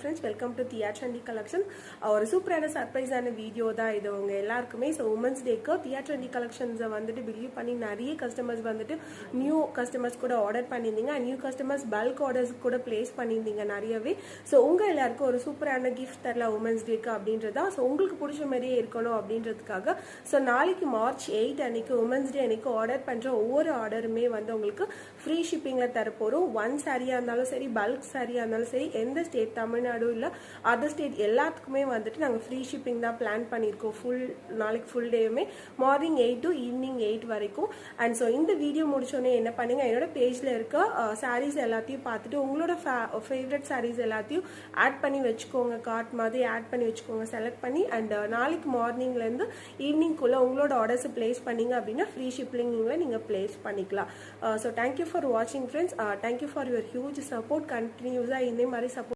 friends, welcome to Tia Chandi Collection. ஒரு சூப்பரான சர்ப்ரைஸான video தான் இது உங்க எல்லாருக்குமே. ஸோ உமன்ஸ் டேக்கு Tia Chandi Collections வந்துட்டு பிலீவ் பண்ணி நிறைய கஸ்டமர்ஸ் வந்துட்டு நியூ கஸ்டமர்ஸ் கூட ஆர்டர் பண்ணியிருந்தீங்க. நியூ கஸ்டமர்ஸ் பல்க் ஆர்டர்ஸ் கூட பிளேஸ் பண்ணியிருந்தீங்க நிறையவே. ஸோ உங்க எல்லாருக்கும் ஒரு சூப்பரான கிஃப்ட் தரல உமன்ஸ் டேக்கு அப்படின்றதா. ஸோ உங்களுக்கு பிடிச்ச மாதிரியே இருக்கணும் அப்படின்றதுக்காக ஸோ நாளைக்கு மார்ச் 8 அன்னைக்கு உமன்ஸ் டே அன்னைக்கு ஆர்டர் பண்ற ஒவ்வொரு ஆர்டருமே வந்து உங்களுக்கு ஃப்ரீ ஷிப்பிங்ல தரப்போறோம். ஒன் சாரியா இருந்தாலும் சரி, பல்க் சாரியா இருந்தாலும் சரி, எந்த ஸ்டேட் தமிழ்நாடு இல்ல அதர் ஸ்டேட் எல்லாத்துக்குமே வந்துட்டு நாங்கள் ஃப்ரீ ஷிப்பிங் தான் பிளான் பண்ணியிருக்கோம். நாளைக்கு ஃபுல் டேவுமே மார்னிங் 8 to ஈவினிங் 8 வரைக்கும். அண்ட் ஸோ இந்த வீடியோ முடிச்சோடனே என்ன பண்ணுங்க, என்னோட பேஜ்ல இருக்க சாரீஸ் எல்லாத்தையும் பார்த்துட்டு உங்களோட ஃபேவரட் சாரீஸ் எல்லாத்தையும் ஆட் பண்ணி வச்சுக்கோங்க. கார்ட் மாதிரி ஆட் பண்ணி வச்சுக்கோங்க, செலக்ட் பண்ணி. அண்ட் நாளைக்கு மார்னிங்லேருந்து ஈவினிங்குள்ள உங்களோட ஆர்டர்ஸ் பிளேஸ் பண்ணீங்க அப்படின்னா ஃப்ரீ ஷிப்பிங்ல நீங்கள் பிளேஸ் பண்ணிக்கலாம். ஸோ தேங்க்யூ ஃபார் வாட்சிங் friends. Thank you for your huge support. கண்டினியூஸாக இதே மாதிரி சப்போர்ட்